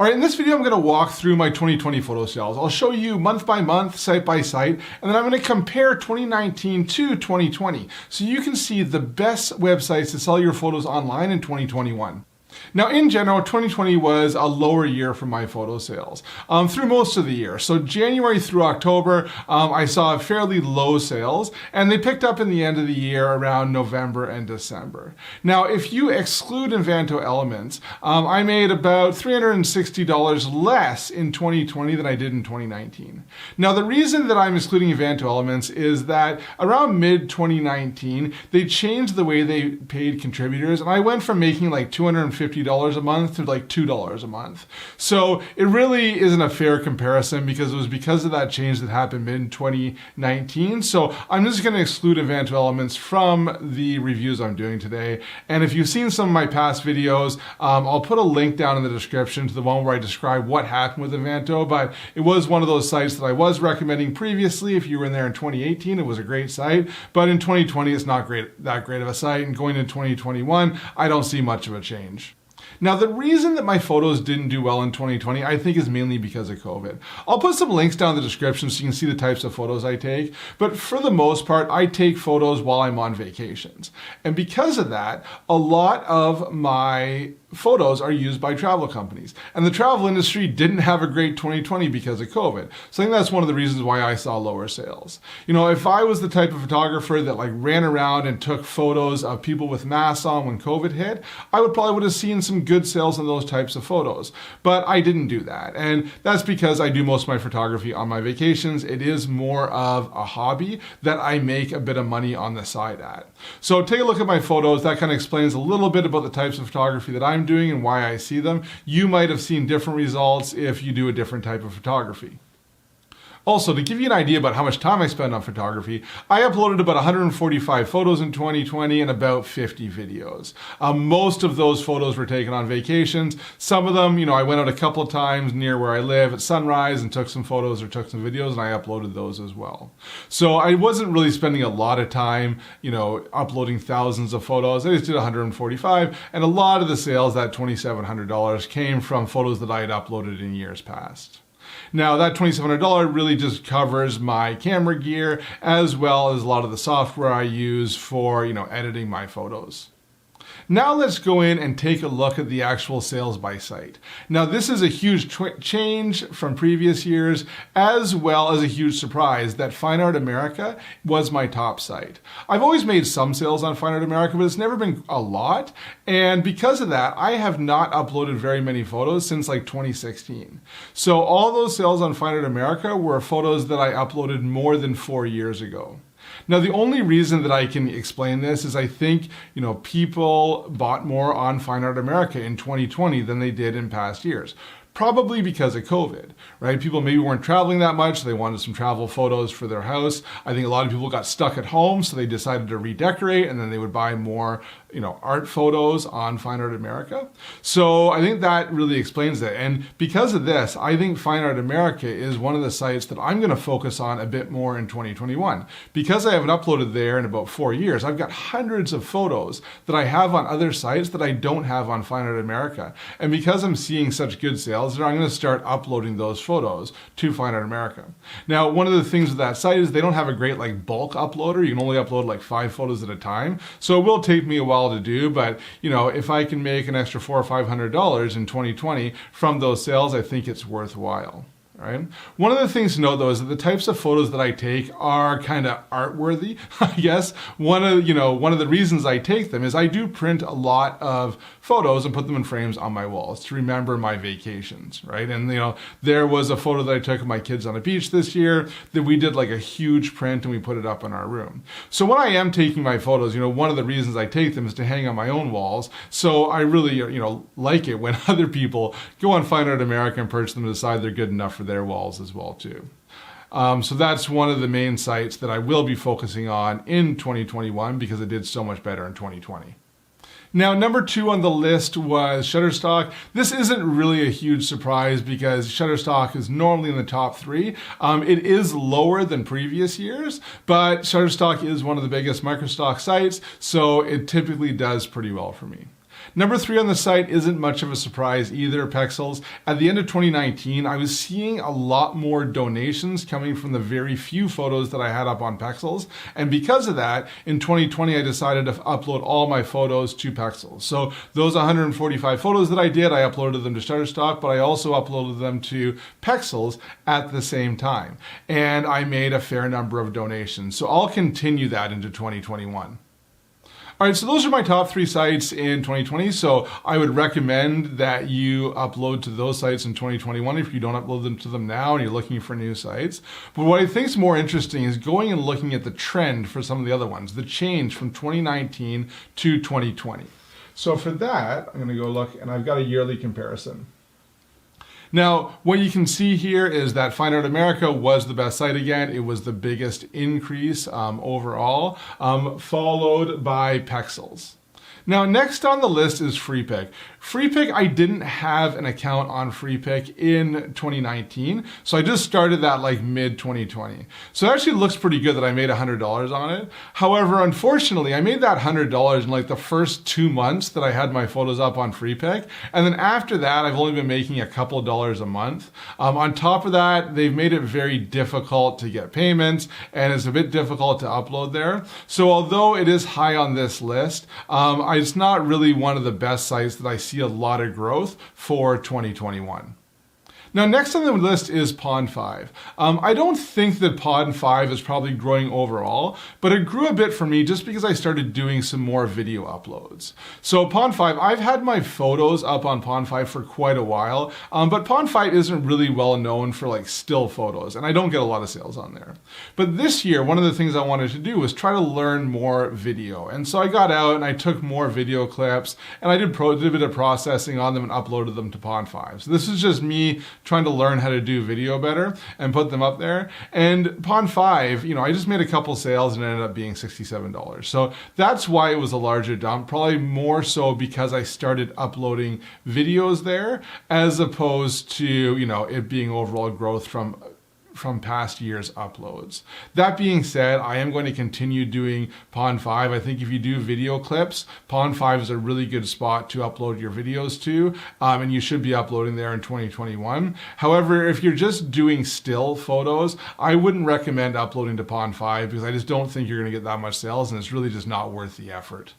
All right, in this video, I'm going to walk through my 2020 photo sales. I'll show you month by month, site by site, and then I'm going to compare 2019 to 2020 so you can see the best websites to sell your photos online in 2021. Now, in general, 2020 was a lower year for my photo sales through most of the year. So January through October, I saw fairly low sales, and they picked up in the end of the year around November and December. Now, if you exclude Envanto Elements, I made about $360 less in 2020 than I did in 2019. Now, the reason that I'm excluding Envanto Elements is that around mid-2019, they changed the way they paid contributors, and I went from making like $250 a month to like $2 a month. So it really isn't a fair comparison because it was because of that change that happened in 2019. So I'm just going to exclude Envanto Elements from the reviews I'm doing today. And if you've seen some of my past videos, I'll put a link down in the description to the one where I describe what happened with Envanto, but it was one of those sites that I was recommending previously. If you were in there in 2018, it was a great site, but in 2020, it's not that great of a site. And going into 2021, I don't see much of a change. Now, the reason that my photos didn't do well in 2020, I think is mainly because of COVID. I'll put some links down in the description so you can see the types of photos I take, but for the most part, I take photos while I'm on vacations. And because of that, a lot of my photos are used by travel companies. And the travel industry didn't have a great 2020 because of COVID. So I think that's one of the reasons why I saw lower sales. You know, if I was the type of photographer that like ran around and took photos of people with masks on when COVID hit, I would have seen some good sales on those types of photos. But I didn't do that. And that's because I do most of my photography on my vacations. It is more of a hobby that I make a bit of money on the side at. So take a look at my photos. That kind of explains a little bit about the types of photography that I'm doing and why I see them. You might have seen different results if you do a different type of photography. Also, to give you an idea about how much time I spend on photography, I uploaded about 145 photos in 2020 and about 50 videos. Most of those photos were taken on vacations. Some of them, I went out a couple of times near where I live at sunrise and took some photos or took some videos, and I uploaded those as well. So I wasn't really spending a lot of time, uploading thousands of photos. I just did 145, and a lot of the sales, that $2,700, came from photos that I had uploaded in years past. Now, that $2,700 really just covers my camera gear as well as a lot of the software I use for, editing my photos. Now let's go in and take a look at the actual sales by site. Now, this is a huge change from previous years, as well as a huge surprise that Fine Art America was my top site. I've always made some sales on Fine Art America, but it's never been a lot. And because of that, I have not uploaded very many photos since like 2016. So all those sales on Fine Art America were photos that I uploaded more than 4 years ago. Now, the only reason that I can explain this is I think, people bought more on Fine Art America in 2020 than they did in past years. Probably because of COVID, right? People maybe weren't traveling that much. So they wanted some travel photos for their house. I think a lot of people got stuck at home, so they decided to redecorate, and then they would buy more, art photos on Fine Art America. So I think that really explains it. And because of this, I think Fine Art America is one of the sites that I'm going to focus on a bit more in 2021. Because I haven't uploaded there in about 4 years, I've got hundreds of photos that I have on other sites that I don't have on Fine Art America. And because I'm seeing such good sales, I'm going to start uploading those photos to Fine Art America. Now, one of the things with that site is they don't have a great bulk uploader. You can only upload 5 photos at a time. So it will take me a while to do, but if I can make an extra $400 or $500 in 2020 from those sales, I think it's worthwhile. Right? One of the things to note, though, is that the types of photos that I take are kind of art-worthy. I guess one of the reasons I take them is I do print a lot of photos and put them in frames on my walls to remember my vacations, right? And there was a photo that I took of my kids on a beach this year that we did a huge print and we put it up in our room. So when I am taking my photos, one of the reasons I take them is to hang on my own walls. So I really, like it when other people go on Fine Art America and purchase them and decide they're good enough for their walls as well too. So that's one of the main sites that I will be focusing on in 2021 because it did so much better in 2020. Now, number 2 on the list was Shutterstock. This isn't really a huge surprise because Shutterstock is normally in the top 3. It is lower than previous years, but Shutterstock is one of the biggest microstock sites, so it typically does pretty well for me. Number 3 on the site isn't much of a surprise either, Pexels. At the end of 2019, I was seeing a lot more donations coming from the very few photos that I had up on Pexels. And because of that, in 2020, I decided to upload all my photos to Pexels. So those 145 photos that I did, I uploaded them to Shutterstock, but I also uploaded them to Pexels at the same time. And I made a fair number of donations. So I'll continue that into 2021. All right, so those are my top 3 sites in 2020. So I would recommend that you upload to those sites in 2021 if you don't upload them to them now and you're looking for new sites. But what I think is more interesting is going and looking at the trend for some of the other ones, the change from 2019 to 2020. So for that, I'm going to go look, and I've got a yearly comparison. Now, what you can see here is that Fine Art America was the best site again. It was the biggest increase overall, followed by Pexels. Now, next on the list is Freepik. Freepik, I didn't have an account on Freepik in 2019, so I just started that like mid-2020. So it actually looks pretty good that I made $100 on it. However, unfortunately, I made that $100 in like the first 2 months that I had my photos up on Freepik, and then after that, I've only been making a couple dollars a month. On top of that, they've made it very difficult to get payments, and it's a bit difficult to upload there. So although it is high on this list, it's not really one of the best sites that I see a lot of growth for 2021. Now, next on the list is Pond5. I don't think that Pond5 is probably growing overall, but it grew a bit for me just because I started doing some more video uploads. So Pond5, I've had my photos up on Pond5 for quite a while, but Pond5 isn't really well known for like still photos, and I don't get a lot of sales on there. But this year, one of the things I wanted to do was try to learn more video. And so I got out and I took more video clips, and I did a bit of processing on them and uploaded them to Pond5. So this is just me trying to learn how to do video better and put them up there. And Pond5, I just made a couple sales and it ended up being $67. So that's why it was a larger dump, probably more so because I started uploading videos there as opposed to, it being overall growth from past years' uploads. That being said, I am going to continue doing Pond5. I think if you do video clips, Pond5 is a really good spot to upload your videos to, and you should be uploading there in 2021. However, if you're just doing still photos, I wouldn't recommend uploading to Pond5 because I just don't think you're going to get that much sales, and it's really just not worth the effort.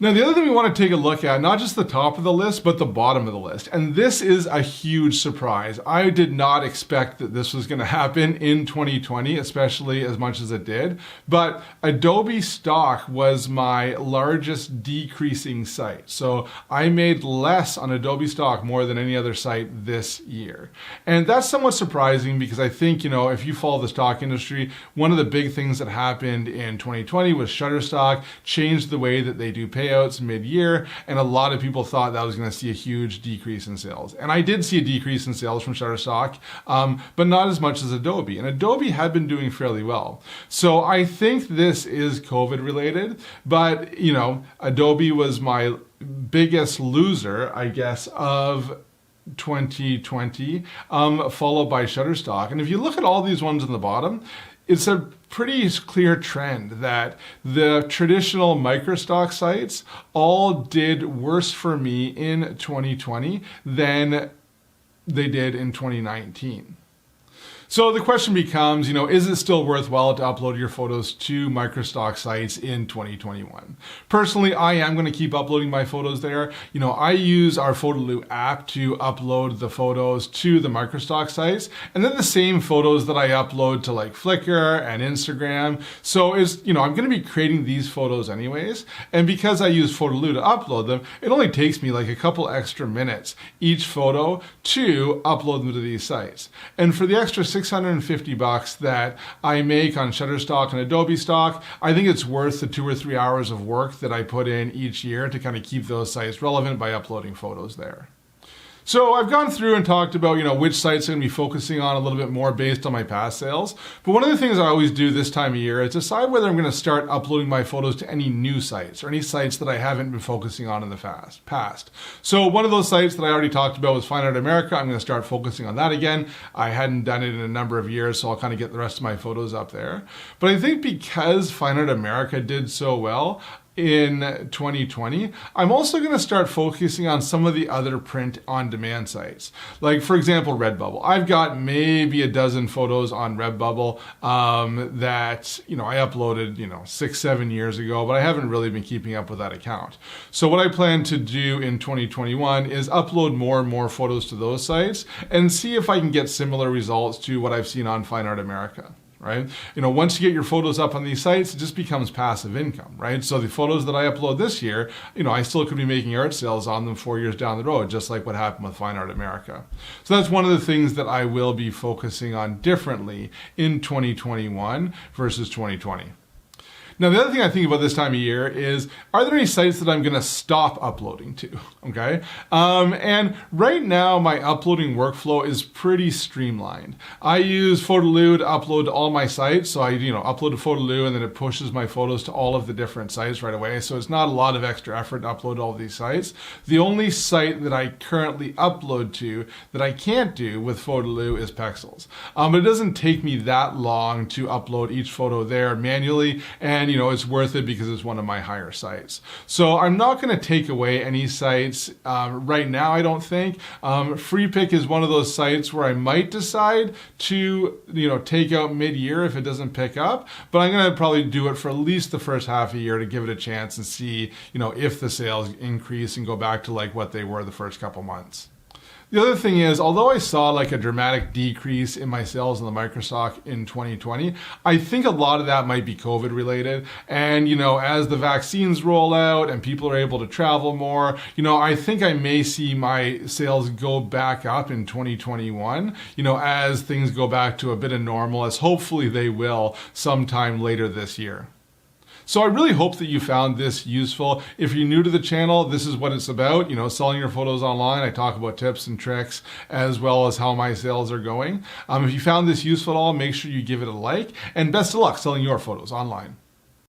Now, the other thing we want to take a look at, not just the top of the list, but the bottom of the list. And this is a huge surprise. I did not expect that this was going to happen in 2020, especially as much as it did. But Adobe Stock was my largest decreasing site. So I made less on Adobe Stock more than any other site this year. And that's somewhat surprising because I think, if you follow the stock industry, one of the big things that happened in 2020 was Shutterstock changed the way that they do payouts mid-year, and a lot of people thought that was going to see a huge decrease in sales. And I did see a decrease in sales from Shutterstock, but not as much as Adobe. And Adobe had been doing fairly well. So I think this is COVID related, but Adobe was my biggest loser, I guess, of 2020, followed by Shutterstock. And if you look at all these ones on the bottom, it's a pretty clear trend that the traditional microstock sites all did worse for me in 2020 than they did in 2019. So the question becomes, is it still worthwhile to upload your photos to microstock sites in 2021? Personally, I am going to keep uploading my photos there. I use our Photoloo app to upload the photos to the microstock sites, and then the same photos that I upload to like Flickr and Instagram. So I'm going to be creating these photos anyways, and because I use Photoloo to upload them, it only takes me like a couple extra minutes each photo to upload them to these sites. And for the extra $650 that I make on Shutterstock and Adobe Stock, I think it's worth the 2 or 3 hours of work that I put in each year to kind of keep those sites relevant by uploading photos there. So I've gone through and talked about, which sites I'm going to be focusing on a little bit more based on my past sales. But one of the things I always do this time of year is decide whether I'm going to start uploading my photos to any new sites or any sites that I haven't been focusing on in the past. So one of those sites that I already talked about was Fine Art America. I'm going to start focusing on that again. I hadn't done it in a number of years, so I'll kind of get the rest of my photos up there. But I think because Fine Art America did so well, in 2020, I'm also going to start focusing on some of the other print on demand sites. Like, for example, Redbubble. I've got maybe a dozen photos on Redbubble that, I uploaded, 6-7 years ago, but I haven't really been keeping up with that account. So what I plan to do in 2021 is upload more and more photos to those sites and see if I can get similar results to what I've seen on Fine Art America. Right? Once you get your photos up on these sites, it just becomes passive income, right? So the photos that I upload this year, I still could be making art sales on them 4 years down the road, just like what happened with Fine Art America. So that's one of the things that I will be focusing on differently in 2021 versus 2020. Now, the other thing I think about this time of year is, are there any sites that I'm going to stop uploading to? Okay. And right now, my uploading workflow is pretty streamlined. I use Photoloo to upload to all my sites. So I, upload to Photoloo and then it pushes my photos to all of the different sites right away. So it's not a lot of extra effort to upload to all of these sites. The only site that I currently upload to that I can't do with Photoloo is Pexels. But it doesn't take me that long to upload each photo there manually. And it's worth it because it's one of my higher sites. So I'm not going to take away any sites right now, I don't think. Freepik is one of those sites where I might decide to, take out mid-year if it doesn't pick up. But I'm going to probably do it for at least the first half a year to give it a chance and see, if the sales increase and go back to like what they were the first couple months. The other thing is, although I saw like a dramatic decrease in my sales on the microstock in 2020, I think a lot of that might be COVID related. And, as the vaccines roll out and people are able to travel more, I think I may see my sales go back up in 2021, as things go back to a bit of normal, as hopefully they will sometime later this year. So I really hope that you found this useful. If you're new to the channel, this is what it's about, selling your photos online. I talk about tips and tricks as well as how my sales are going. If you found this useful at all, make sure you give it a like, and best of luck selling your photos online.